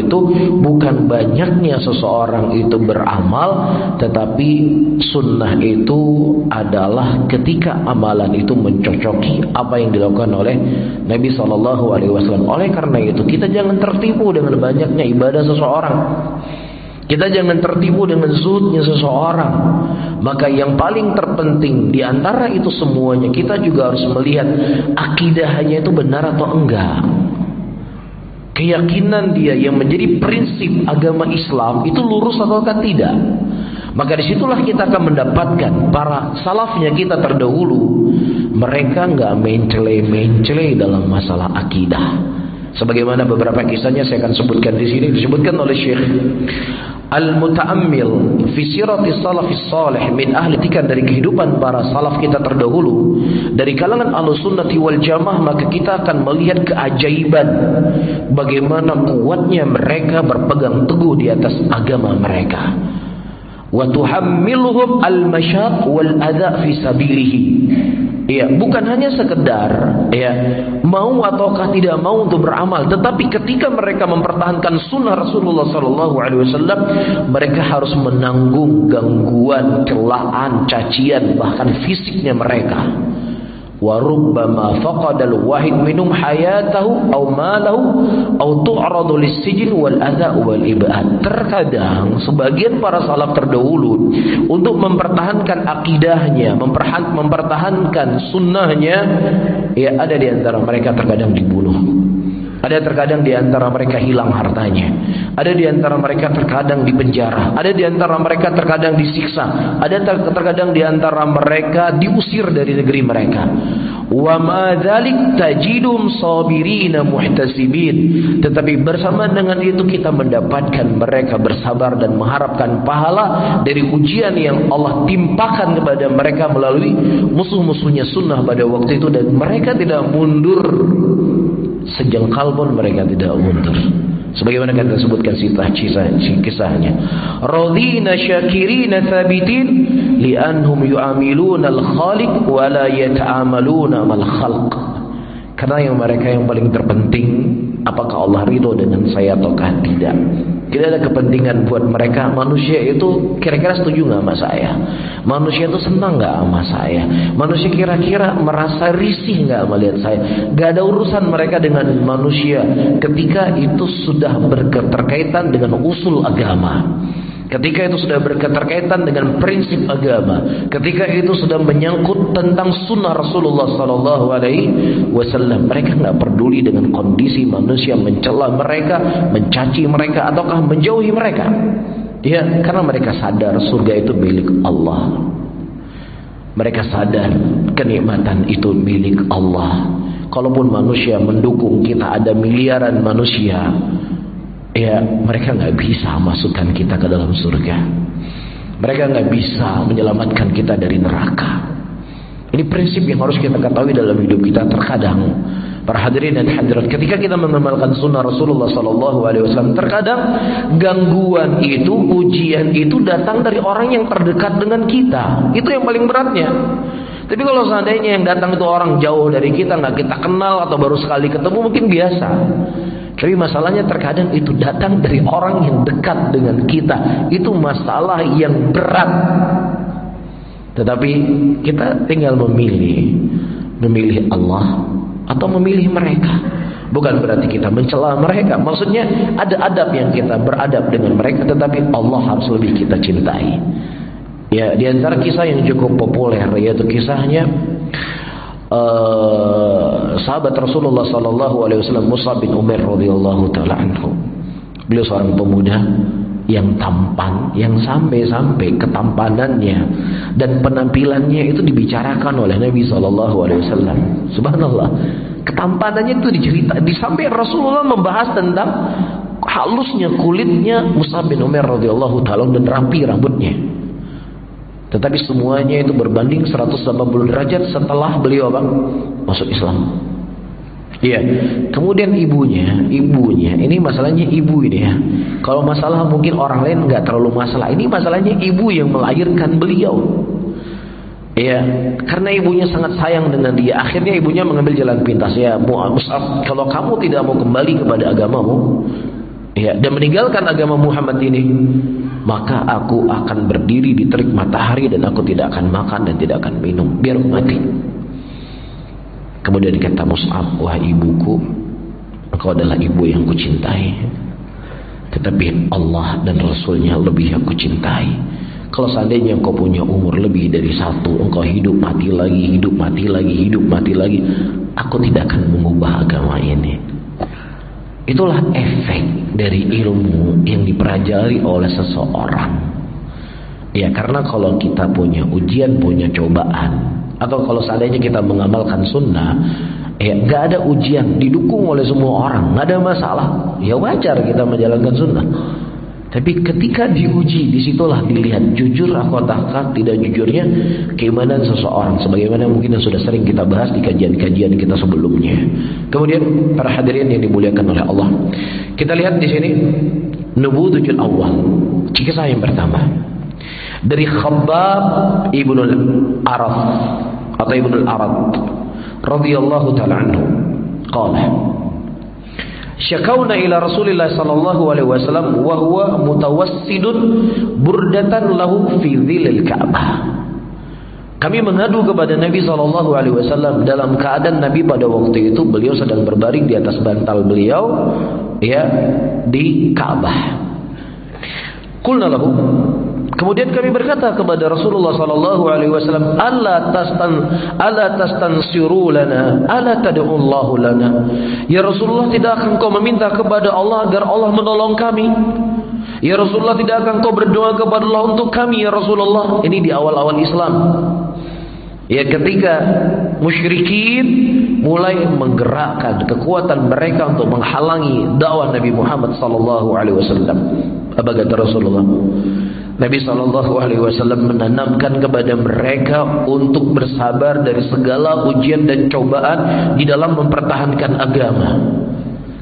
itu bukan banyaknya seseorang itu beramal, tetapi sunnah itu adalah ketika amalan itu mencocoki apa yang dilakukan oleh Nabi SAW. Oleh karena itu kita jangan tertipu dengan banyaknya ibadah seseorang. Kita jangan tertipu dengan zuhudnya seseorang. Maka yang paling terpenting di antara itu semuanya, kita juga harus melihat akidahnya itu benar atau enggak. Keyakinan dia yang menjadi prinsip agama Islam itu lurus atau tidak. Maka disitulah kita akan mendapatkan para salafnya kita terdahulu, mereka enggak mencele-mencele dalam masalah akidah. Sebagaimana beberapa kisahnya saya akan sebutkan di sini, disebutkan oleh Syekh Al-Muta'ammil fi sirati salafis salih min ahli tikan, dari kehidupan para salaf kita terdahulu dari kalangan Ahlussunnah wal Jamaah. Maka kita akan melihat keajaiban bagaimana kuatnya mereka berpegang teguh di atas agama mereka. Wa tuhammiluhum al-masyaq wal adha fi sabilihi. Ya, bukan hanya sekedar ya mau ataukah tidak mau untuk beramal, tetapi ketika mereka mempertahankan sunnah Rasulullah SAW, mereka harus menanggung gangguan, celaan, cacian, bahkan fisiknya mereka. Wa rubbama faqadal wahid minhum hayatahu aw malahu aw tu'radu lis-sijn wal adha wal ibad. Terkadang sebagian para salaf terdahulu untuk mempertahankan akidahnya, mempertahankan sunnahnya, ya ada di antara mereka terkadang dibunuh. Ada terkadang di antara mereka hilang hartanya. Ada di antara mereka terkadang dipenjara. Ada di antara mereka terkadang disiksa. Ada terkadang di antara mereka diusir dari negeri mereka. Wa ma dzalik tajidum sabirina muhtasibin. Tetapi bersama dengan itu kita mendapatkan mereka bersabar dan mengharapkan pahala dari ujian yang Allah timpakan kepada mereka melalui musuh-musuhnya sunnah pada waktu itu, dan mereka tidak mundur. Sejengkal pun mereka tidak mundur. Sebagaimana kita sebutkan kisahnya. Radina syakirina thabitin li'annhum yu'amiluna al-khaliq wa la yata'amaluna mal khalq. Karena yang mereka yang paling terpenting, apakah Allah ridho dengan saya ataukah tidak. Tidak ada kepentingan buat mereka. Manusia itu kira-kira setuju gak sama saya? Manusia itu senang gak sama saya? Manusia kira-kira merasa risih gak melihat saya? Gak ada urusan mereka dengan manusia ketika itu sudah berketerkaitan dengan usul agama, ketika itu sudah berketerkaitan dengan prinsip agama, ketika itu sudah menyangkut tentang sunnah Rasulullah SAW, mereka nggak peduli dengan kondisi manusia mencela mereka, mencaci mereka, ataukah menjauhi mereka. Ya, karena mereka sadar surga itu milik Allah. Mereka sadar kenikmatan itu milik Allah. Kalaupun manusia mendukung kita, ada miliaran manusia, ya mereka nggak bisa masukkan kita ke dalam surga. Mereka nggak bisa menyelamatkan kita dari neraka. Ini prinsip yang harus kita ketahui dalam hidup kita. Terkadang para hadirin dan hadirat, ketika kita mengamalkan sunnah Rasulullah SAW, terkadang gangguan itu, ujian itu datang dari orang yang terdekat dengan kita. Itu yang paling beratnya. Tapi kalau seandainya yang datang itu orang jauh dari kita, nggak kita kenal atau baru sekali ketemu, mungkin biasa. Tapi masalahnya terkadang itu datang dari orang yang dekat dengan kita. Itu masalah yang berat. Tetapi kita tinggal memilih Allah atau memilih mereka. Bukan berarti kita mencela mereka. Maksudnya ada adab yang kita beradab dengan mereka, tetapi Allah harus lebih kita cintai. Ya, di antara kisah yang cukup populer yaitu kisahnya sahabat Rasulullah SAW, Mus'ab bin Umair radhiyallahu taala anhu. Beliau seorang pemuda yang tampan, yang sampai-sampai ketampanannya dan penampilannya itu dibicarakan oleh Nabi SAW. Subhanallah, ketampanannya itu sampai Rasulullah membahas tentang halusnya kulitnya Mus'ab bin Umair radhiyallahu taala dan rapi rambutnya. Tetapi semuanya itu berbanding 180 derajat setelah beliau masuk Islam. Iya. Kemudian ibunya, ini masalahnya ibu ini ya. Kalau masalah mungkin orang lain nggak terlalu masalah. Ini masalahnya ibu yang melahirkan beliau. Iya. Karena ibunya sangat sayang dengan dia. Akhirnya ibunya mengambil jalan pintas. Ya, Mus'ab, kalau kamu tidak mau kembali kepada agamamu, ya, dan meninggalkan agama Muhammad ini, maka aku akan berdiri di terik matahari dan aku tidak akan makan dan tidak akan minum biar aku mati. Kemudian kata Mus'ab, wahai ibuku, engkau adalah ibu yang kucintai, tetapi Allah dan Rasulnya lebih aku cintai. Kalau seandainya engkau punya umur lebih dari 1, engkau hidup mati lagi, hidup mati lagi, hidup mati lagi, aku tidak akan mengubah agama ini. Itulah efek dari ilmu yang dipelajari oleh seseorang. Ya, karena kalau kita punya ujian, punya cobaan, atau kalau seandainya kita mengamalkan sunnah, ya gak ada ujian, didukung oleh semua orang, gak ada masalah, ya wajar kita menjalankan sunnah. Tapi ketika diuji, disitulah dilihat jujur ataukah tidak jujurnya keimanan seseorang, sebagaimana mungkin yang sudah sering kita bahas di kajian-kajian kita sebelumnya. Kemudian para hadirin yang dimuliakan oleh Allah, kita lihat di sini nubudujul awal, kisah yang pertama dari Khabbab ibnul Arad atau ibnul Arad radhiyallahu ta'ala anhu, qala syakawna ila Rasulillah sallallahu alaihi wasallam wa huwa mutawassidun burdatan lahu fi dhilil Ka'bah. Kami mengadu kepada Nabi sallallahu alaihi wasallam dalam keadaan Nabi pada waktu itu beliau sedang berbaring di atas bantal beliau, ya, di Ka'bah. Qulna lahu, kemudian kami berkata kepada Rasulullah sallallahu alaihi wasallam, ala tastansiru lana, ala tad'u Allah lana. Ya Rasulullah, tidak akan kau meminta kepada Allah agar Allah menolong kami? Ya Rasulullah, tidak akan kau berdoa kepada Allah untuk kami ya Rasulullah? Ini di awal-awal Islam. Ya, ketika musyrikin mulai menggerakkan kekuatan mereka untuk menghalangi dakwah Nabi Muhammad sallallahu alaihi wasallam. Apa kata Rasulullah? Nabi sallallahu alaihi wasallam menanamkan kepada mereka untuk bersabar dari segala ujian dan cobaan di dalam mempertahankan agama.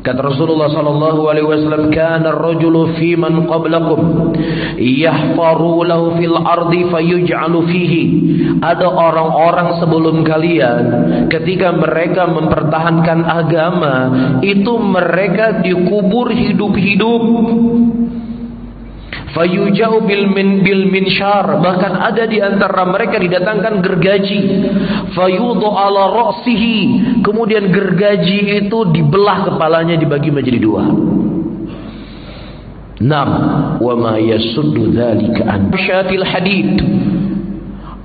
Kata Rasulullah sallallahu alaihi wasallam, kana ar-rajulu fi man qablakum yahfaru lahu fil ardi fayuj'alu fihi. Ada orang-orang sebelum kalian, ketika mereka mempertahankan agama, itu mereka dikubur hidup-hidup. Fayujau bil minsyar, bahkan ada di antara mereka didatangkan gergaji. Fayudu ala ra'sihi, kemudian gergaji itu dibelah kepalanya, dibagi menjadi 2. Nam wa ma yasuddu dzalika an syatil hadid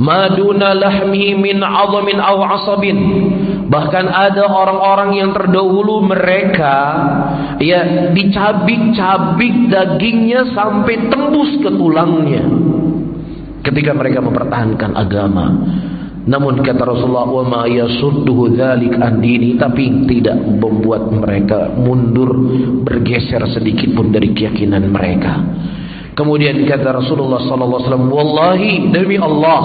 maduna lahmihi min 'azamin aw 'asabin. Bahkan ada orang-orang yang terdahulu mereka, ya, dicabik-cabik dagingnya sampai tembus ke tulangnya ketika mereka mempertahankan agama. Namun kata Rasulullah, wa ma yasudduhu dzalik an dini, tapi tidak membuat mereka mundur bergeser sedikit pun dari keyakinan mereka. Kemudian kata Rasulullah sallallahu alaihi wasallam, wallahi, demi Allah,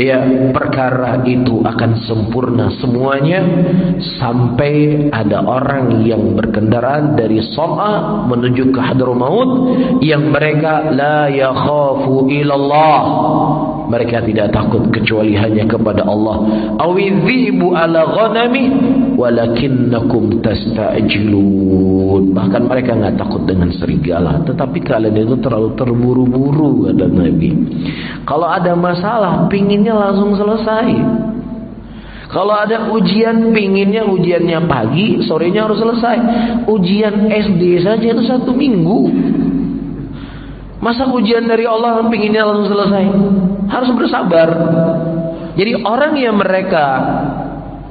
ya, perkara itu akan sempurna semuanya sampai ada orang yang berkendaraan dari Sana'a menuju ke Hadramaut yang mereka la yakhafu ilallah, mereka tidak takut kecuali hanya kepada Allah. Awidhibu ala ghanami walakinnakum tasta'jilun. Bahkan mereka enggak takut dengan serigala, tetapi kalian itu terlalu terburu-buru, kata Nabi. Kalau ada masalah pinginnya langsung selesai. Kalau ada ujian pinginnya ujiannya pagi, sorenya harus selesai. Ujian SD saja itu 1 minggu. Masa ujian dari Allah pinginnya langsung selesai? Harus bersabar. Jadi orang yang mereka,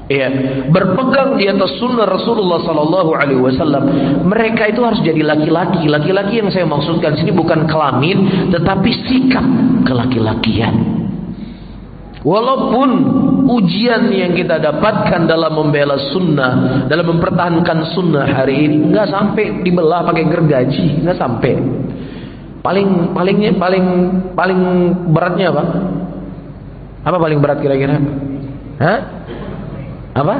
ya, berpegang di atas sunnah Rasulullah sallallahu alaihi wasallam, mereka itu harus jadi laki-laki. Laki-laki yang saya maksudkan sini bukan kelamin, tetapi sikap kelaki-lakian. Walaupun ujian yang kita dapatkan dalam membela sunnah, dalam mempertahankan sunnah hari ini nggak sampai dibelah pakai gergaji, nggak sampai. Paling beratnya apa? Apa paling berat kira-kira? Hah? Apa?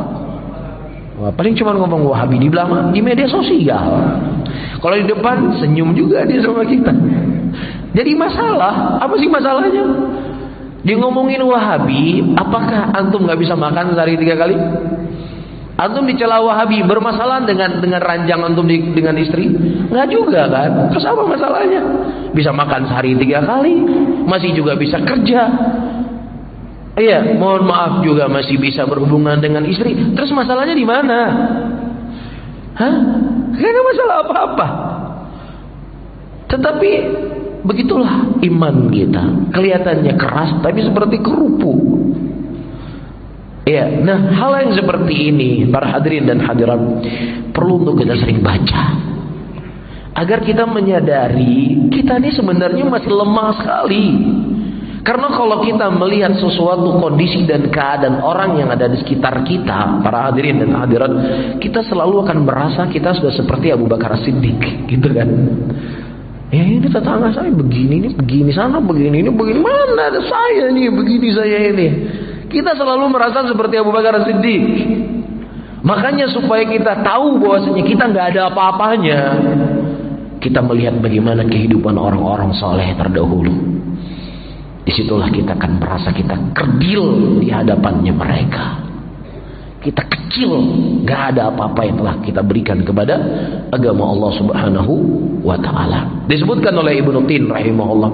Wah, paling cuma ngomong Wahabi di belakang di media sosial. Kalau di depan senyum juga dia sama kita. Jadi masalah, apa sih masalahnya? Dia ngomongin Wahabi, apakah antum nggak bisa makan sehari 3 kali? Antum dicela Wahabi, bermasalah dengan ranjang antum dengan istri? Enggak juga kan? Terus apa masalahnya? Bisa makan sehari 3 kali, masih juga bisa kerja. Iya, mohon maaf juga masih bisa berhubungan dengan istri. Terus masalahnya di mana? Hah? Gak ada masalah apa-apa. Tetapi begitulah iman kita. Kelihatannya keras tapi seperti kerupuk. Ya, nah hal yang seperti ini para hadirin dan hadirat perlu untuk kita sering baca agar kita menyadari kita ini sebenarnya masih lemah sekali. Karena kalau kita melihat sesuatu kondisi dan keadaan orang yang ada di sekitar kita, para hadirin dan hadirat, kita selalu akan merasa kita sudah seperti Abu Bakar Siddiq, gitu kan? Ya ini tetangga saya begini, ini begini, sana begini, ini begini, mana ada saya nih, begini saya ini. Kita selalu merasa seperti Abu Bakar Siddiq. Makanya supaya kita tahu bahwasanya kita nggak ada apa-apanya, kita melihat bagaimana kehidupan orang-orang soleh terdahulu. Disitulah kita akan merasa kita kerdil di hadapannya mereka. Kita kecil, nggak ada apa-apa yang telah kita berikan kepada agama Allah Subhanahu wa Ta'ala. Disebutkan oleh Ibnu Tin rahimahullah,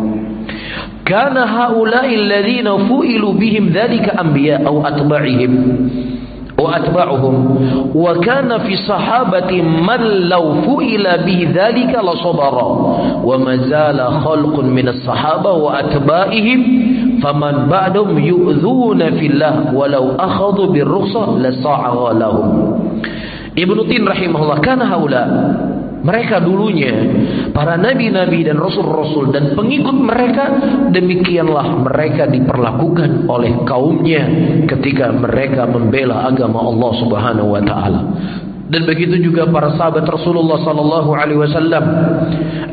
kana haula'i alladziina fu'ilu bihim dzalika anbiya' aw atba'ihim wa atba'uhum wa kana fi sahabati man law fu'ila bihi dzalika la sabara wa ma zala khalqun min as-sahaba wa atba'ihim faman ba'dahum yu'dhuna fillah walau akhadhu bir-rukhsah la sa'a lahum. Ibnu Tin rahimahullah, kana haula, mereka dulunya para nabi-nabi dan rasul-rasul dan pengikut mereka, demikianlah mereka diperlakukan oleh kaumnya ketika mereka membela agama Allah Subhanahu wa Ta'ala. Dan begitu juga para sahabat Rasulullah sallallahu alaihi wasallam,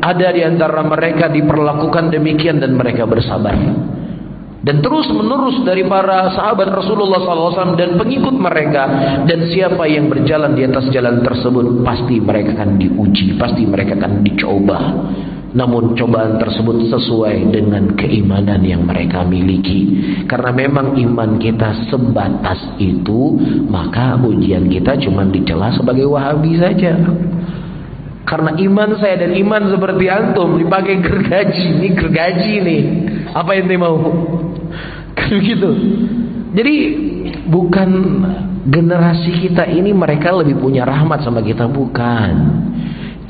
ada di antara mereka diperlakukan demikian dan mereka bersabar. Dan terus menerus dari para sahabat Rasulullah SAW dan pengikut mereka. Dan siapa yang berjalan di atas jalan tersebut, pasti mereka akan diuji, pasti mereka akan dicoba. Namun cobaan tersebut sesuai dengan keimanan yang mereka miliki. Karena memang iman kita sebatas itu, maka ujian kita cuma dicela sebagai Wahabi saja. Karena iman saya dan iman seperti antum dipakai gergaji, ini gergaji nih. Apa yang dia mau? Kan begitu. Jadi bukan generasi kita ini mereka lebih punya rahmat sama kita, bukan.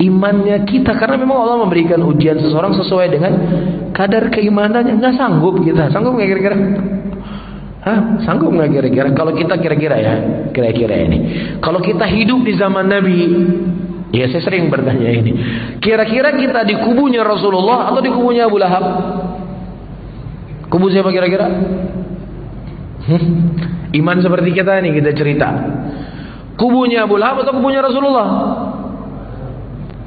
Imannya kita, karena memang Allah memberikan ujian seseorang sesuai dengan kadar keimanannya. Nggak sanggup kita, sanggup nggak kira-kira? Hah? Sanggup nggak kira-kira? Kalau kita kira-kira ya, kira-kira ini. Kalau kita hidup di zaman Nabi, ya saya sering bertanya ini, kira-kira kita di kubunya Rasulullah atau di kubunya Abu Lahab? Kubu siapa kira-kira? Iman seperti kita nih, kita cerita. Kubunya Abu Lahab atau kubunya Rasulullah?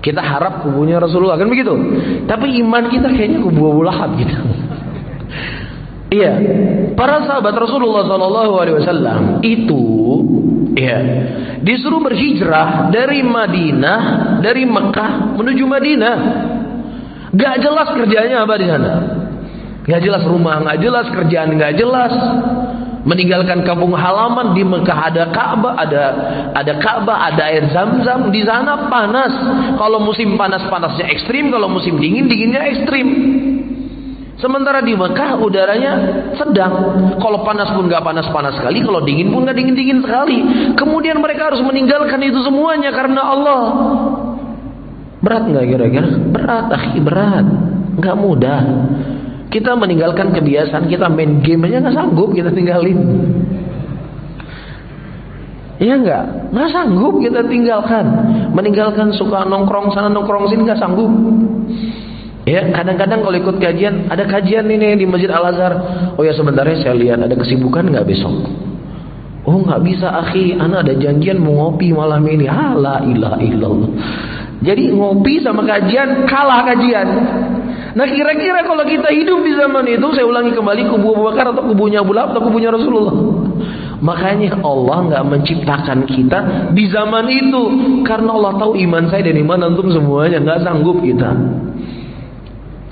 Kita harap kubunya Rasulullah, kan begitu? Tapi iman kita kayaknya kubu Abu Lahab gitu. Iya, para sahabat Rasulullah SAW itu, ya, disuruh berhijrah dari Madinah, dari Mekah menuju Madinah. Gak jelas kerjanya apa di sana. Gak jelas rumah, gak jelas kerjaan, gak jelas. Meninggalkan kampung halaman, di Mekah ada Ka'bah, ada Ka'bah, ada air Zam-Zam. Di sana panas. Kalau musim panas panasnya ekstrim, kalau musim dingin dinginnya ekstrim. Sementara di Mekah udaranya sedang. Kalau panas pun gak panas-panas sekali, kalau dingin pun gak dingin-dingin sekali. Kemudian mereka harus meninggalkan itu semuanya karena Allah. Berat gak kira-kira? Berat, akhi, berat. Gak mudah. Kita meninggalkan kebiasaan kita main game aja gak sanggup kita tinggalin. Iya gak? Gak sanggup kita tinggalkan. Meninggalkan suka nongkrong sana nongkrong sini gak sanggup. Ya, kadang-kadang kalau ikut kajian, ada kajian ini di Masjid Al-Azhar. Oh ya sebentar saya lihat ada kesibukan gak besok? Oh gak bisa akhi, ana ada janjian mau ngopi malam ini. La ilaha illallah. Jadi ngopi sama kajian kalah kajian. Nah kira-kira kalau kita hidup di zaman itu, saya ulangi kembali, kubu Abu Bakar atau kubunya Abu Lahab atau kubunya Rasulullah? Makanya Allah nggak menciptakan kita di zaman itu, karena Allah tahu iman saya dan iman antum semuanya, nggak sanggup kita.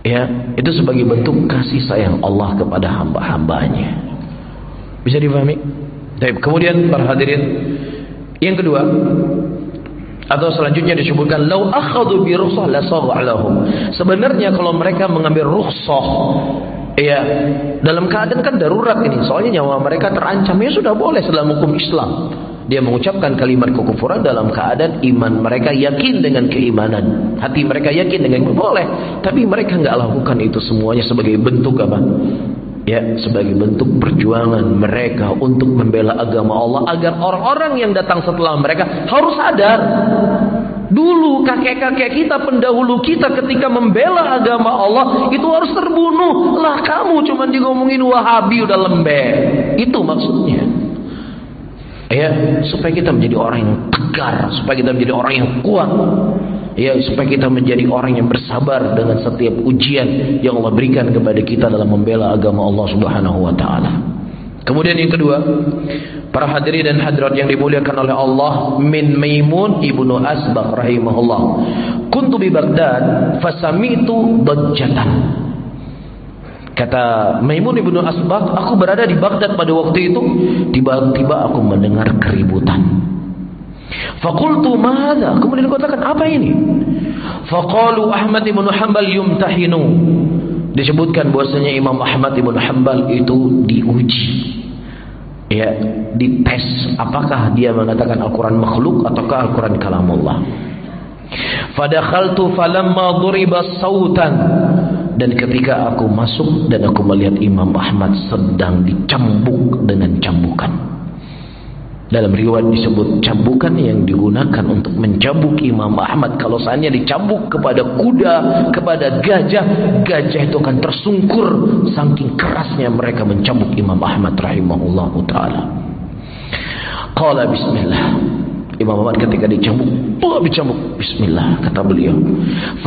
Ya, itu sebagai bentuk kasih sayang Allah kepada hamba-hambanya. Bisa dipahami? Baik, kemudian para hadirin Yang kedua, atau selanjutnya disebutkan lau akhadhu bi rukhsah la sagha lahum. Sebenarnya kalau mereka mengambil rukhsah, ya, dalam keadaan kan darurat ini, soalnya nyawa mereka terancam, ya sudah boleh dalam hukum Islam. Dia mengucapkan kalimat kekufuran dalam keadaan iman mereka yakin dengan keimanan, hati mereka yakin dengan boleh, tapi mereka enggak lakukan itu semuanya sebagai bentuk apa? Ya, sebagai bentuk perjuangan mereka untuk membela agama Allah, agar orang-orang yang datang setelah mereka harus sadar. Dulu kakek-kakek kita, pendahulu kita ketika membela agama Allah itu harus terbunuh. Lah kamu cuma ngomongin Wahabi udah lembek. Itu maksudnya. Ya, supaya kita menjadi orang yang tegar, supaya kita menjadi orang yang kuat. Ya, supaya kita menjadi orang yang bersabar dengan setiap ujian yang Allah berikan kepada kita dalam membela agama Allah Subhanahu wa taala. Kemudian yang kedua, para hadirin dan hadirat yang dimuliakan oleh Allah, min Maimun ibnu Asbaq rahimahullah. Kuntu bi Baghdad fasami'tu dajjatan. Kata Maimun ibnu Asbaq, aku berada di Baghdad pada waktu itu, tiba-tiba aku mendengar keributan. Faqultu madza? Kemudian aku katakan, apa ini? Faqalu Ahmad ibn Hanbal yumtahinu. Disebutkan bahwasanya Imam Ahmad ibn Hanbal itu diuji. Ya, dites apakah dia mengatakan Al-Qur'an makhluk ataukah Al-Qur'an kalamullah. Fadakhaltu falamma duriba sautan. Dan ketika aku masuk dan aku melihat Imam Ahmad sedang dicambuk dengan cambukan. Dalam riwayat disebut cambukan yang digunakan untuk mencambuk Imam Ahmad. Kalau seandainya dicambuk kepada kuda, kepada gajah, gajah itu akan tersungkur. Saking kerasnya mereka mencambuk Imam Ahmad rahimahullah ta'ala. Qala bismillah. Imam Ahmad ketika dicambuk bismillah, kata beliau.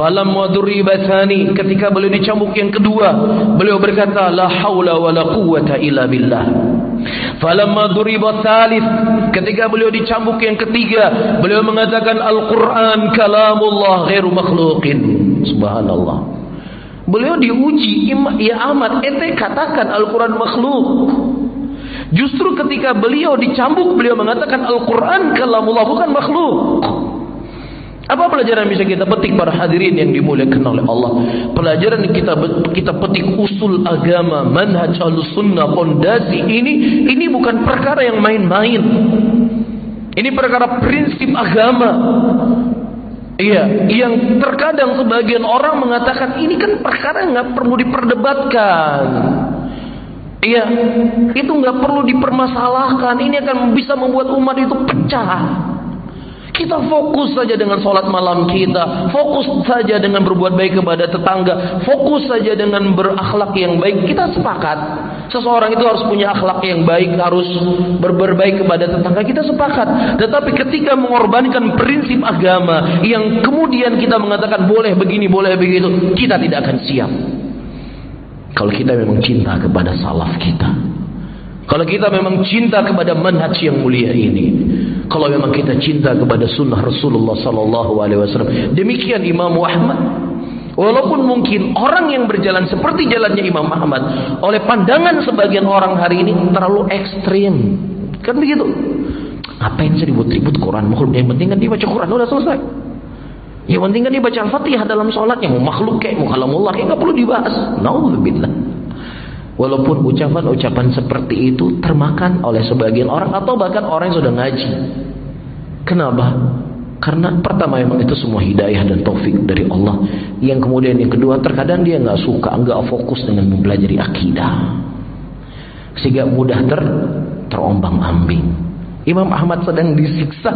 Falam waduriba tsani, ketika beliau dicambuk yang kedua, beliau berkata la haula wala quwwata illa billah. Falamma duriba tsalits, ketika beliau dicambuk yang ketiga, beliau mengatakan Al-Qur'an kalamullah ghairu makhluqin. Subhanallah. Beliau diuji, ya Ahmad, ente katakan Al-Qur'an makhluk. Justru ketika beliau dicambuk, beliau mengatakan Al-Quran kalamullah, bukan makhluk. Apa pelajaran bisa kita petik para hadirin yang dimuliakan oleh Allah? Pelajaran yang kita petik usul agama, manhaj al-sunnah, pondasi ini bukan perkara yang main-main. Ini perkara prinsip agama. Iya, yang terkadang sebagian orang mengatakan ini kan perkara yang nggak perlu diperdebatkan. Iya, itu nggak perlu dipermasalahkan. Ini akan bisa membuat umat itu pecah. Kita fokus saja dengan sholat malam kita, fokus saja dengan berbuat baik kepada tetangga, fokus saja dengan berakhlak yang baik. Kita sepakat, seseorang itu harus punya akhlak yang baik, harus berbaik kepada tetangga. Kita sepakat. Tetapi ketika mengorbankan prinsip agama yang kemudian kita mengatakan boleh begini, boleh begitu, kita tidak akan siap. Kalau kita memang cinta kepada salaf kita, kalau kita memang cinta kepada manhaj yang mulia ini, kalau memang kita cinta kepada sunnah Rasulullah SAW, demikian Imam Ahmad. Walaupun mungkin orang yang berjalan seperti jalannya Imam Ahmad, oleh pandangan sebagian orang hari ini terlalu ekstrim, kan begitu? Ngapain sih ribut-ribut Quran makhluk? Yang penting kan dia baca Quran, udah selesai. Yang penting kan dia baca Al-Fatihah dalam sholat, yang mau makhluk kayak mau kalamullah kayak nggak perlu dibahas. Nauzubillah. Walaupun ucapan-ucapan seperti itu termakan oleh sebagian orang atau bahkan orang yang sudah ngaji. Kenapa? Karena pertama memang itu semua hidayah dan taufik dari Allah. Yang kemudian yang kedua, terkadang dia nggak suka, nggak fokus dengan mempelajari akidah, sehingga mudah terombang-ambing. Imam Ahmad sedang disiksa.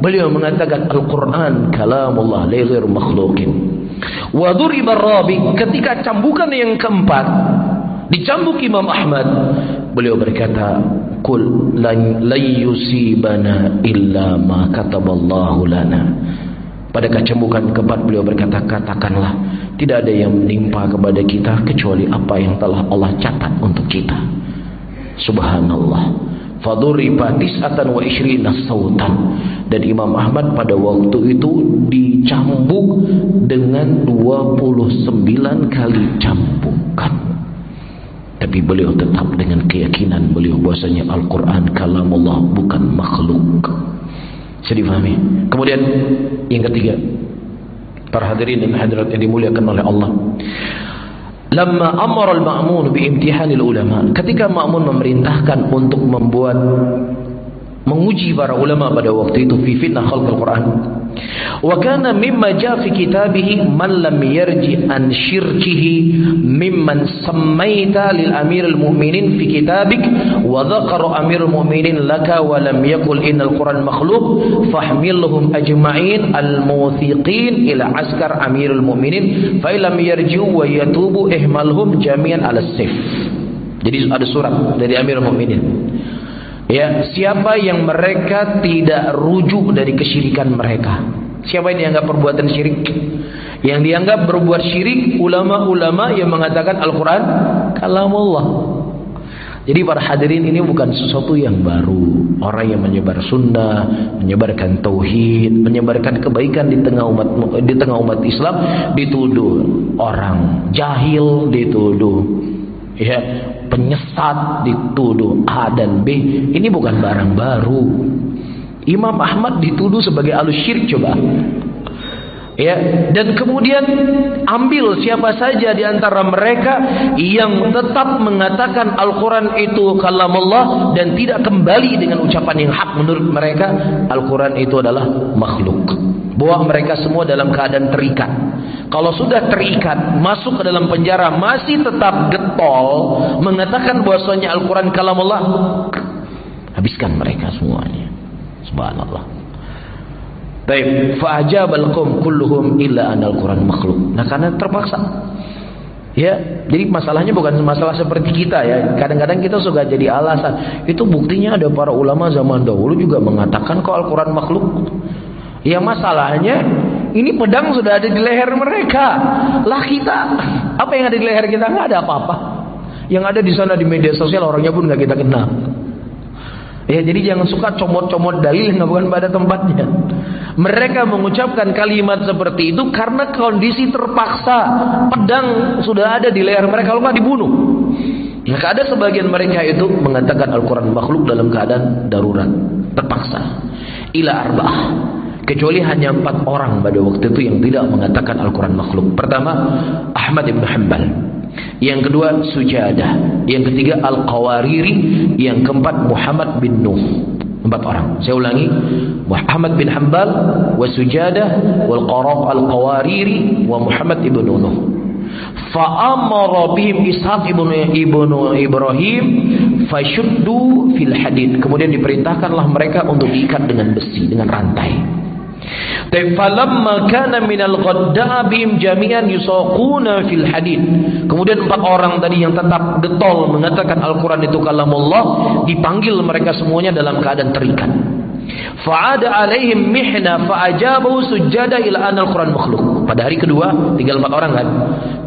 Beliau mengatakan Al-Quran kalamullah ghairu makhluqin. Wa duriba rabi, ketika cambukan yang keempat, dicambuk Imam Ahmad, beliau berkata, "Qul lan yusibana illa ma kataballahu lana." Pada cambukan keempat beliau berkata, katakanlah tidak ada yang menimpa kepada kita kecuali apa yang telah Allah catat untuk kita. Subhanallah. Faduriba tis'atan wa ishrina sautan. Dan Imam Ahmad pada waktu itu dicambuk dengan 29 kali cambukan. Tapi beliau tetap dengan keyakinan beliau bahwasanya Al-Quran kalamullah, bukan makhluk. Bisa difahami. Kemudian yang ketiga, para hadirin dan hadirat yang dimuliakan oleh Allah, lamma amara al-ma'mun bi imtihanil ulama, ketika Ma'mun memerintahkan untuk menguji para ulama pada waktu itu fi fitnah khalqil Quran, wa kana mimma jaa fi kitabihi man lam yarji an syirkihi mimman sammaita lil amiril mu'minin fi kitabik wa dzakara amirul mu'minin laka wa lam yaqul innal Quran makhluq fahmilhum ajma'in al muthiqin ila askar amirul mu'minin fa lam yarji'u wa yatubu ihmalhum jami'an ala sif. Jadi ada surat dari amirul mu'minin, ya, siapa yang mereka tidak rujuk dari kesyirikan mereka. Siapa yang dianggap perbuatan syirik? Yang dianggap berbuat syirik ulama-ulama yang mengatakan Al-Quran kalamullah. Jadi para hadirin, ini bukan sesuatu yang baru. Orang yang menyebar sunnah, menyebarkan tauhid, menyebarkan kebaikan di tengah umat Islam dituduh orang jahil, dituduh ya penyesat, dituduh A dan B. Ini bukan barang baru. Imam Ahmad dituduh sebagai alus syirik, coba. Ya, dan kemudian ambil siapa saja di antara mereka yang tetap mengatakan Al-Quran itu kalamullah dan tidak kembali dengan ucapan yang hak menurut mereka Al-Quran itu adalah makhluk. Bahwa mereka semua dalam keadaan terikat. Kalau sudah terikat, masuk ke dalam penjara, masih tetap getol mengatakan bahwasanya Al-Quran kalamullah, habiskan mereka semuanya. Subhanallah. Baik, fa'ajabal qaum kulluhum illa anal Quran makhluk. Nah, karena terpaksa. Ya, jadi masalahnya bukan masalah seperti kita ya. Kadang-kadang kita suka jadi alasan. Itu buktinya ada para ulama zaman dahulu juga mengatakan kok Al-Quran makhluk. Ya, masalahnya ini pedang sudah ada di leher mereka. Lah kita, apa yang ada di leher kita? Nggak ada apa-apa. Yang ada di sana di media sosial orangnya pun nggak kita kenal. Ya, jadi jangan suka comot-comot dalil yang bukan pada tempatnya. Mereka mengucapkan kalimat seperti itu karena kondisi terpaksa. Pedang sudah ada di leher mereka, kalau nggak dibunuh. Maka ada sebagian mereka itu mengatakan Al-Quran makhluk dalam keadaan darurat, terpaksa. Ila arba'ah, kecuali hanya 4 orang pada waktu itu yang tidak mengatakan Al-Quran makhluk. Pertama, Ahmad ibn Hanbal. Yang kedua, Sujadah. Yang ketiga, Al-Qawariri. Yang keempat, Muhammad bin Nuh. 4 orang. Saya ulangi, Muhammad bin Hanbal, wa Sujadah, wal Al-Qawariri, wa Muhammad ibn Nuh. Fa'amara bihim Ishaq ibnu Ibrahim fashuddu fil hadid. Kemudian diperintahkanlah mereka untuk diikat dengan besi, dengan rantai. Falamma kana minal ghaddabim jami'an yusaquna fil hadid. Kemudian 4 orang tadi yang tetap getol mengatakan Al-Quran itu kalamullah, dipanggil mereka semuanya dalam keadaan terikat. Fa'ada alaihim mihna fa'ajabahu sujada ila anna Al-Quran makhluk. Pada hari kedua tinggal 4 orang kan.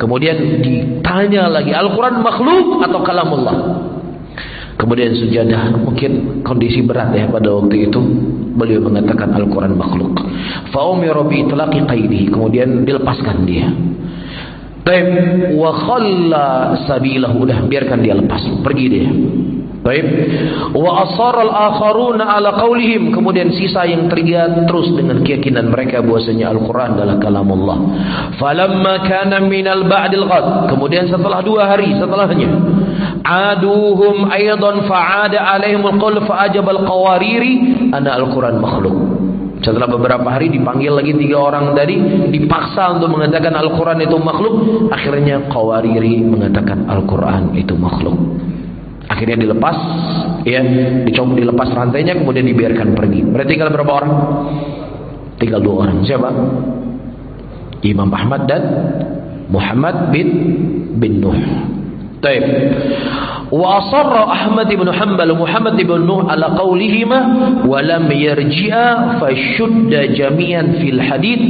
Kemudian ditanya lagi, Al-Quran makhluk atau kalamullah? Kemudian Sujadah, mungkin kondisi berat ya pada waktu itu, beliau mengatakan Al-Quran makhluk. Fa'umira bi itlaqi qaidihi, kemudian dilepaskan dia. Baik, wa khalla sabilahu, udah biarkan dia lepas, pergi dia. Baik, wa asara al-akharuna ala qaulihim, kemudian sisa yang terikat terus dengan keyakinan mereka bahwasanya Al-Quran adalah kalamullah. Falamma kana minal ba'dil ghad, kemudian setelah 2 hari setelahnya, aduhum aydan fa'ada alaihimul qaul fa'ajabal qawariri ana Al-Quran makhluk. Setelah beberapa hari dipanggil lagi 3 orang tadi, dipaksa untuk mengatakan Al-Quran itu makhluk. Akhirnya Qawariri mengatakan Al-Quran itu makhluk. Akhirnya dilepas, ya, dicoba dilepas rantainya, kemudian dibiarkan pergi. Berarti tinggal berapa orang? Tinggal 2 orang. Siapa? Imam Ahmad dan Muhammad bin Nuh. Taib. Wa asarra Ahmad ibn Hanbal Muhammad ibn Nuh ala qawlihima wa lam yarji'a fashudda jami'an fil hadith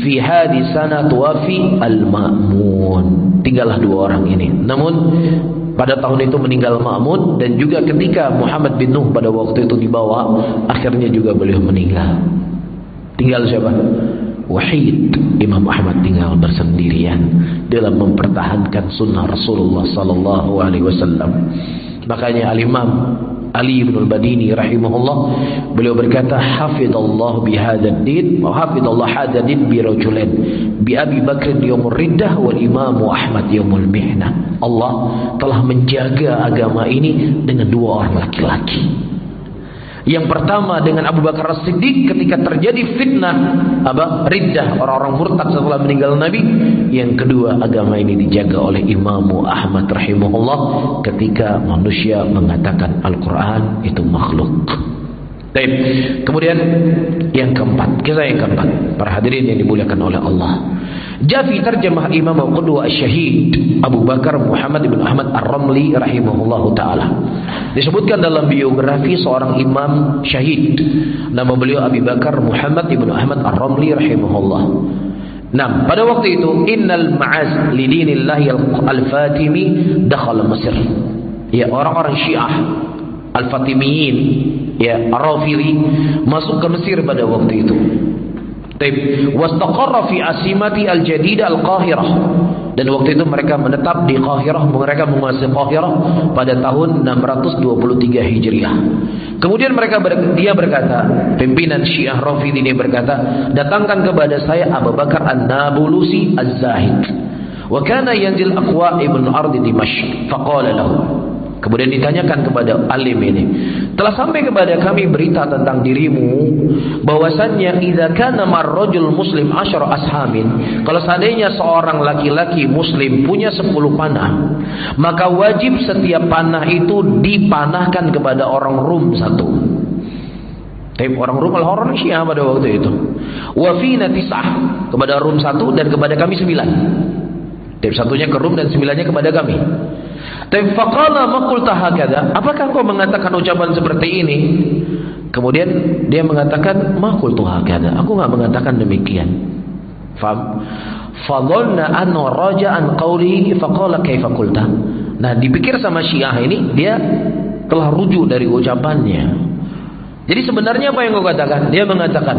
fi hadhi sanat wa fi al-Ma'mun. Tinggallah 2 orang ini. Namun pada tahun itu meninggal Ma'mun, dan juga ketika Muhammad bin Nuh pada waktu itu dibawa, akhirnya juga beliau meninggal. Tinggal siapa? Wahid. Imam Ahmad tinggal bersendirian dalam mempertahankan sunnah Rasulullah sallallahu alaihi wasallam. Makanya Al-Imam Ali bin al-Madini rahimahullah, beliau berkata, hafidallahu bihadzal din wa hafidallahu hadzal din bi rajulain bi Abi Bakr yaumur riddah wal Imam Ahmad yaumul mihnah. Allah telah menjaga agama ini dengan dua orang laki-laki. Yang pertama dengan Abu Bakar As-Siddiq ketika terjadi fitnah riddah, orang-orang murtad setelah meninggal Nabi. Yang kedua, agama ini dijaga oleh Imam Ahmad rahimahullah ketika manusia mengatakan Al-Quran itu makhluk. Baik. Kemudian yang keempat, kisah yang keempat, para hadirin yang dimuliakan oleh Allah. Jafi terjemah Imam Qudwa Asy-Syahid Abu Bakar Muhammad bin Ahmad Ar-Ramli rahimahullahu taala. Disebutkan dalam biografi seorang imam syahid, nama beliau Abu Bakar Muhammad bin Ahmad Ar-Ramli rahimahullah. Nah, pada waktu itu innal ma'az lidinillahi al-Fatimi dakhala Mesir. Ya, orang-orang Syiah Al-Fatimiyin, ya, Ar-Rafidhi masuk ke Mesir pada waktu itu. Wastaqarra fi asimati al-jadidah al-Qahirah, dan waktu itu mereka menetap di Qahirah, mereka menguasai Qahirah pada tahun 623 Hijriah. Kemudian dia berkata, pimpinan Syiah Rafidhi ini berkata, datangkan kepada saya Abu Bakar An-Nabulusi Az-Zahid, wa kana yanzil aqwa ibn ardi Dimashq, faqala lahu. Kemudian ditanyakan kepada alim ini, telah sampai kepada kami berita tentang dirimu bahwasannya idza kana marrajul muslim 10 ashamin, kalau seandainya seorang laki-laki muslim punya 10 panah, maka wajib setiap panah itu dipanahkan kepada orang Rum satu. Tapi orang Rum adalah orang Syiah pada waktu itu. Wa fina 9, kepada Rum 1 dan kepada kami 9. Tapi satunya ke Rum dan 9-nya kepada kami. Tapi faqala ma qulta hakadha, apakah engkau mengatakan ucapan seperti ini? Kemudian dia mengatakan ma qultu hakadha, aku enggak mengatakan demikian. Faham? Fadhanna an raja'an qawlihi faqala kaifa qulta. Nah, dipikir sama Syiah ini dia telah rujuk dari ucapannya. Jadi sebenarnya apa yang kau katakan? Dia mengatakan,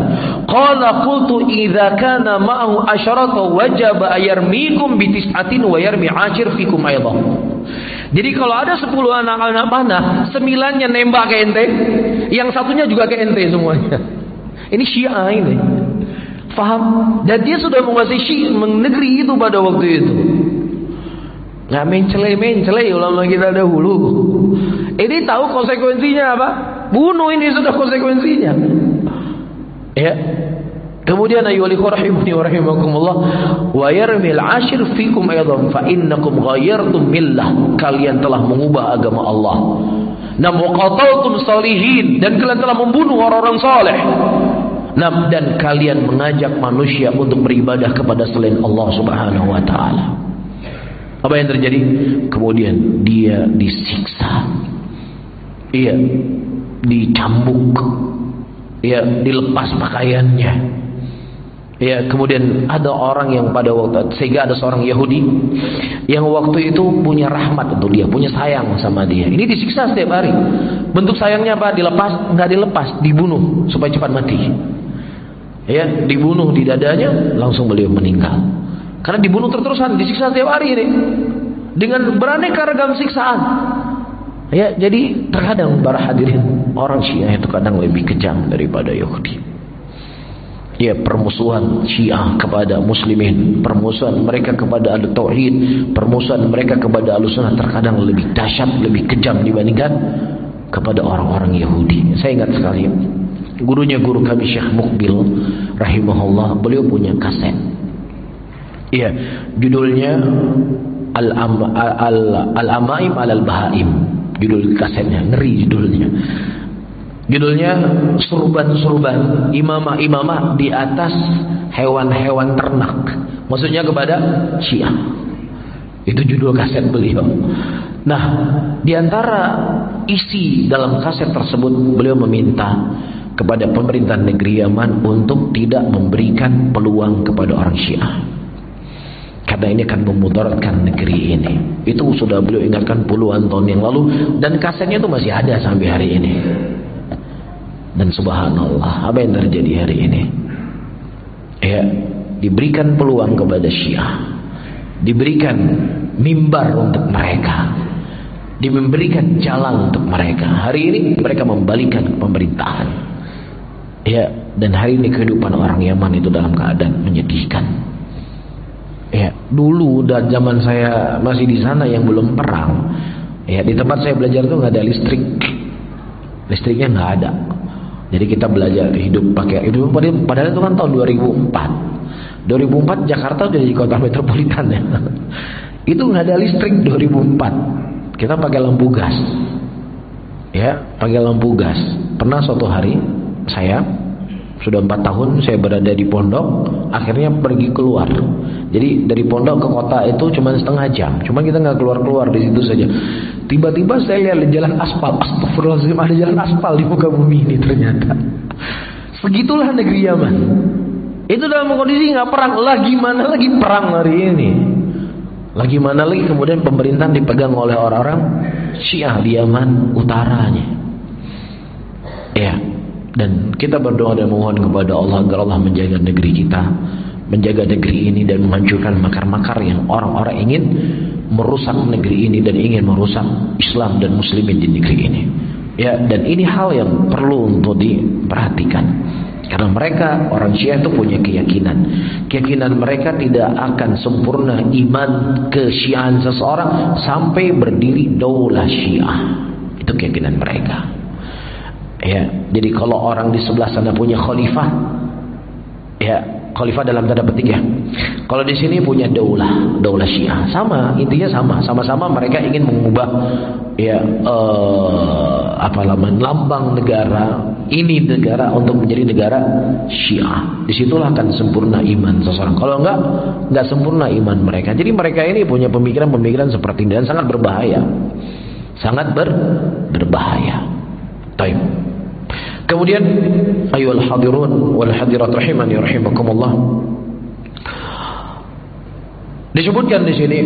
qala qultu idza kana ma'ahu asharatu wajaba ayarmikum bi tis'atin wa yarmi 'ashir fikum aidan. Jadi kalau ada 10 anak-anak panah, 9-nya nembak ke ente, yang satunya juga ke ente semuanya. Ini Syiah ini. Faham? Dan dia sudah menguasai negeri itu pada waktu itu. Nggak mencele ulama kita dahulu. Ini tahu konsekuensinya apa? Bunuh, ini sudah konsekuensinya. Ya. Kemudian ayyuhal rahimani wa rahimakumullah, wa yarmil 'ashir fikum aidan fa innakum ghayyartum millah, kalian telah mengubah agama Allah. Nam waqataltum salihin, dan kalian telah membunuh orang-orang saleh. Nam, dan kalian mengajak manusia untuk beribadah kepada selain Allah Subhanahu wa taala. Apa yang terjadi? Kemudian dia disiksa. Iya, dicambuk. Ya, dilepas pakaiannya. Ya, kemudian ada orang yang pada waktu, sehingga ada seorang Yahudi yang waktu itu punya rahmat untuk dia, punya sayang sama dia. Ini disiksa setiap hari. Bentuk sayangnya apa? Dilepas? Enggak dilepas, dibunuh supaya cepat mati. Ya, dibunuh di dadanya, langsung beliau meninggal. Karena dibunuh terus-terusan, disiksa setiap hari ini dengan beraneka ragam siksaan. Ya, jadi terkadang para hadirin, orang Syiah itu kadang lebih kejam daripada Yahudi. Ya, permusuhan Syiah kepada muslimin, permusuhan mereka kepada ahli tauhid, permusuhan mereka kepada ahli sunnah terkadang lebih dahsyat, lebih kejam dibandingkan kepada orang-orang Yahudi. Saya ingat sekali, gurunya guru kami Syekh Muqbil rahimahullah, beliau punya kaset. Iya, judulnya Al-Amaim Al-Bahaim. Judul kasetnya, ngeri judulnya. Judulnya surban-surban, imamah-imamah di atas hewan-hewan ternak. Maksudnya kepada Syiah. Itu judul kaset beliau. Nah, di antara isi dalam kaset tersebut, beliau meminta kepada pemerintah negeri Yaman untuk tidak memberikan peluang kepada orang Syiah, karena ini akan memudaratkan negeri ini. Itu sudah beliau ingatkan puluhan tahun yang lalu, dan kasetnya itu masih ada sampai hari ini. Dan subhanallah, apa yang terjadi hari ini? Ya, diberikan peluang kepada Syiah, diberikan mimbar untuk mereka. Memberikan jalan untuk mereka. Hari ini mereka membalikan pemerintahan. Ya, dan hari ini kehidupan orang Yaman itu dalam keadaan menyedihkan. Ya, dulu dan zaman saya masih di sana yang belum perang. Ya, di tempat saya belajar itu nggak ada listrik. Listriknya nggak ada. Jadi kita belajar hidup pakai hidup padahal itu kan tahun 2004. 2004 Jakarta udah jadi kota metropolitan ya. Itu nggak ada listrik 2004. Kita pakai lampu gas. Ya, pakai lampu gas. Pernah suatu hari saya sudah 4 tahun saya berada di pondok, akhirnya pergi keluar. Jadi dari pondok ke kota itu cuma setengah jam. Cuma kita nggak keluar-keluar di situ saja. Tiba-tiba saya lihat jalan aspal. Astagfirullahaladzim, ada jalan aspal di muka bumi ini ternyata. Segitulah negeri Yaman. Itu dalam kondisi nggak perang. Lagi mana lagi perang hari ini? Lagi mana lagi kemudian pemerintahan dipegang oleh orang-orang Syiah di Yaman utaranya. Ya, dan kita berdoa dan mohon kepada Allah agar Allah menjaga negeri kita, menjaga negeri ini dan menghancurkan makar-makar yang orang-orang ingin merusak negeri ini dan ingin merusak Islam dan muslimin di negeri ini. Ya, dan ini hal yang perlu untuk diperhatikan. Karena mereka orang Syiah itu punya keyakinan mereka tidak akan sempurna iman kesyiaan seseorang sampai berdiri daulah Syiah. Itu keyakinan mereka. Ya, jadi kalau orang di sebelah sana punya khalifah, ya khalifah dalam tanda petik ya. Kalau di sini punya daulah Syiah, sama intinya sama-sama mereka ingin mengubah ya lambang negara ini negara untuk menjadi negara Syiah. Disitulah akan sempurna iman seseorang. Kalau enggak sempurna iman mereka. Jadi mereka ini punya pemikiran-pemikiran seperti ini dan sangat berbahaya. Sangat berbahaya. Baik. Kemudian ayyuhal hadirun wal hadirat rahimani rahimakumullah. Disebutkan di sini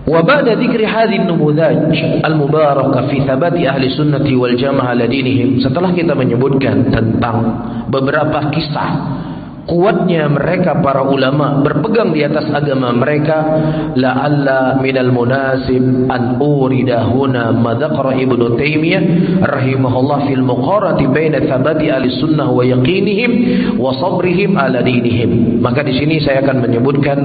wa ba'da dzikri hadhihi an-numudhaj al-mubarakah fi thabati ahli sunnati wal jamaah ala dinihim, setelah kita menyebutkan tentang beberapa kisah kuatnya mereka para ulama berpegang di atas agama mereka, la'alla minal munasib an urida huna ma dzakara Ibnu Taimiyah rahimahullah fil muqarati baina thabati ahli sunnah wa yaqinihim wa sabrihim ala dinihim. Maka di sini saya akan menyebutkan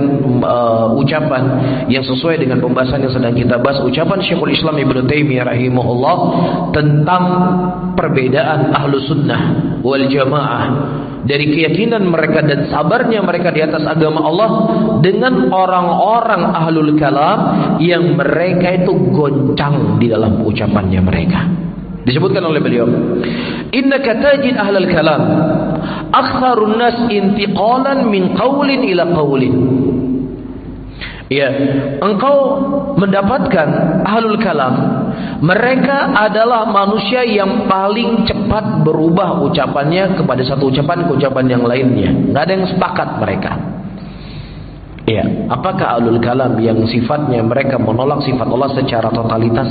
ucapan yang sesuai dengan pembahasan yang sedang kita bahas, ucapan Syekhul Islam Ibnu Taimiyah rahimahullah tentang perbedaan ahlu sunnah wal jamaah dari keyakinan mereka dan sabarnya mereka di atas agama Allah dengan orang-orang ahlul kalam yang mereka itu goncang di dalam ucapannya mereka. Disebutkan oleh beliau, innaka tajid ahlul kalam aktsarun nas intiqalan min qaulin ila qaulin. Ya, engkau mendapatkan ahlul kalam, mereka adalah manusia yang paling cepat berubah ucapannya kepada satu ucapan ke ucapan yang lainnya. Nggak ada yang sepakat mereka. Ya, apakah ahlul kalam yang sifatnya mereka menolak sifat Allah secara totalitas,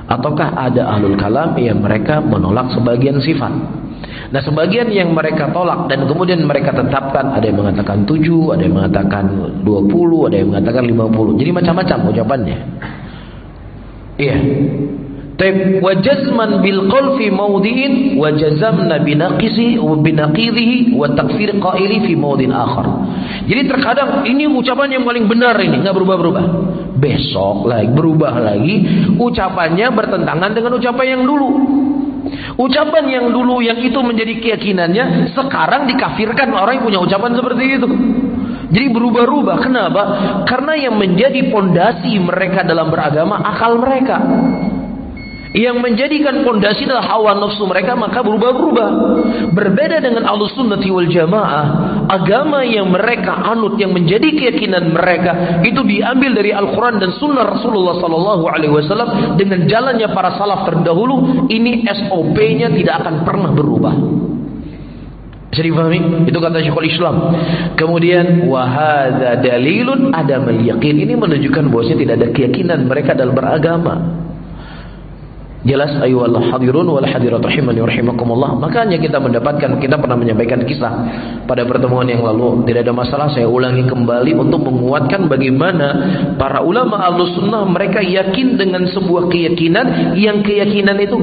ataukah ada ahlul kalam yang mereka menolak sebagian sifat? Nah, sebagian yang mereka tolak dan kemudian mereka tetapkan, ada yang mengatakan 7, ada yang mengatakan 20, ada yang mengatakan 50. Jadi macam-macam ucapannya. Iya. Taib wa jazman bil qaul fi mawdi'in wa jazamna binaqisi wa binaqidhihi wa takfir qaili fi mawdin akhar. Jadi terkadang ini ucapan yang paling benar ini, enggak berubah-berubah. Besok lagi berubah lagi, ucapannya bertentangan dengan ucapan yang dulu. Ucapan yang dulu yang itu menjadi keyakinannya sekarang dikafirkan orang yang punya ucapan seperti itu. Jadi berubah-ubah. Kenapa? Karena yang menjadi pondasi mereka dalam beragama akal mereka. Yang menjadikan pondasi adalah hawa nafsu mereka, maka berubah-ubah. Berbeda dengan Ahlus Sunnati wal Jamaah, agama yang mereka anut, yang menjadi keyakinan mereka itu diambil dari Al-Quran dan Sunnah Rasulullah SAW dengan jalannya para salaf terdahulu. Ini SOP-nya tidak akan pernah berubah. Bisa difahami? Itu kata Syekhul Islam. Kemudian wahada dalilun adamal yaqin. Ini menunjukkan bahwasanya tidak ada keyakinan mereka dalam beragama. Jelas ayyuhal hadirun wal hadirat rahimani rahimakumullah. Makanya kita pernah menyampaikan kisah pada pertemuan yang lalu. Tidak ada masalah saya ulangi kembali untuk menguatkan bagaimana para ulama Ahlussunnah mereka yakin dengan sebuah keyakinan yang keyakinan itu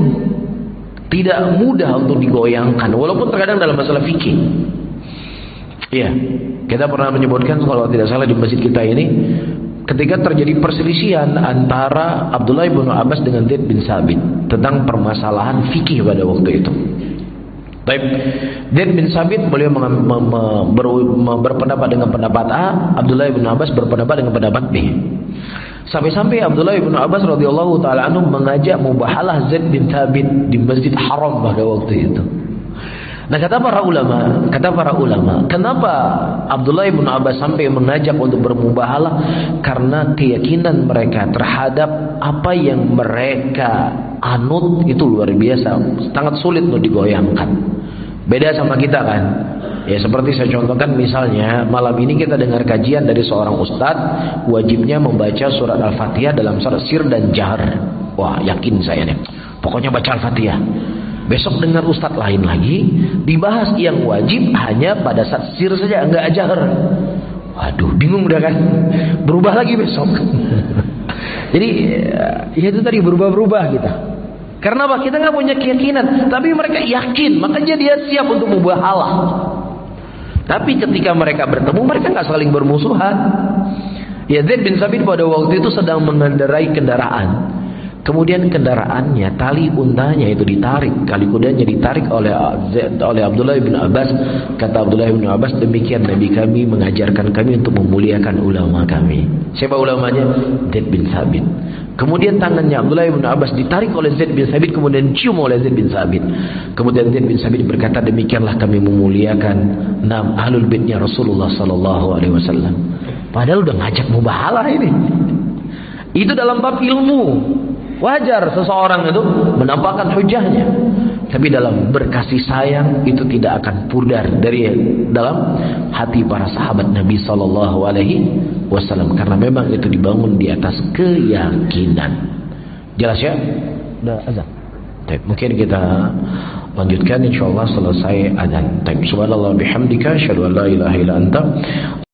tidak mudah untuk digoyangkan walaupun terkadang dalam masalah fikih. Iya, kita pernah menyebutkan kalau tidak salah di masjid kita ini ketika terjadi perselisihan antara Abdullah bin Abbas dengan Zaid bin Sabit tentang permasalahan fikih pada waktu itu. Baik, Zaid bin Sabit beliau berpendapat dengan pendapat A, Abdullah bin Abbas berpendapat dengan pendapat B. Sampai-sampai Abdullah bin Abbas radhiyallahu taala anhu mengajak mubahalah Zaid bin Sabit di Masjid Haram pada waktu itu. Nah kata para ulama, kenapa Abdullah bin Abbas sampai mengajak untuk bermubahalah? Karena keyakinan mereka terhadap apa yang mereka anut itu luar biasa, sangat sulit untuk digoyangkan. Beda sama kita kan? Ya seperti saya contohkan misalnya malam ini kita dengar kajian dari seorang ustadz, wajibnya membaca surat Al-Fatihah dalam surat sir dan jahar. Wah yakin saya nih, pokoknya baca Al-Fatihah. Besok dengar ustadz lain lagi dibahas yang wajib hanya pada saat sir saja, enggak jahar. Waduh, bingung udah kan? Berubah lagi besok. Jadi ya itu tadi berubah-berubah kita. Karena apa? Kita nggak punya keyakinan, tapi mereka yakin, makanya dia siap untuk mubahalah. Tapi ketika mereka bertemu, mereka nggak saling bermusuhan. Ya Zaid bin Sabit pada waktu itu sedang mengendarai kendaraan. Kemudian kendaraannya, tali untanya itu ditarik, kali kudanya ditarik oleh Abdullah bin Abbas. Kata Abdullah bin Abbas, demikian Nabi kami mengajarkan kami untuk memuliakan ulama kami. Siapa ulamanya? Zaid bin Sabit. Kemudian tangannya Abdullah bin Abbas ditarik oleh Zaid bin Sabit, kemudian cium oleh Zaid bin Sabit. Kemudian Zaid bin Sabit berkata, demikianlah kami memuliakan ahlul baitnya Rasulullah sallallahu alaihi wasallam. Padahal udah ngajak mubahalah ini. Itu dalam bab ilmu. Wajar seseorang itu menampakkan hujahnya, tapi dalam berkasih sayang itu tidak akan pudar dari dalam hati para sahabat Nabi Sallallahu Alaihi Wasallam, karena memang itu dibangun di atas keyakinan. Jelas ya? Udah azan. Mungkin kita lanjutkan insyaallah selesai azan. Subhanallah bihamdika asyhadu an la ilaha illa anta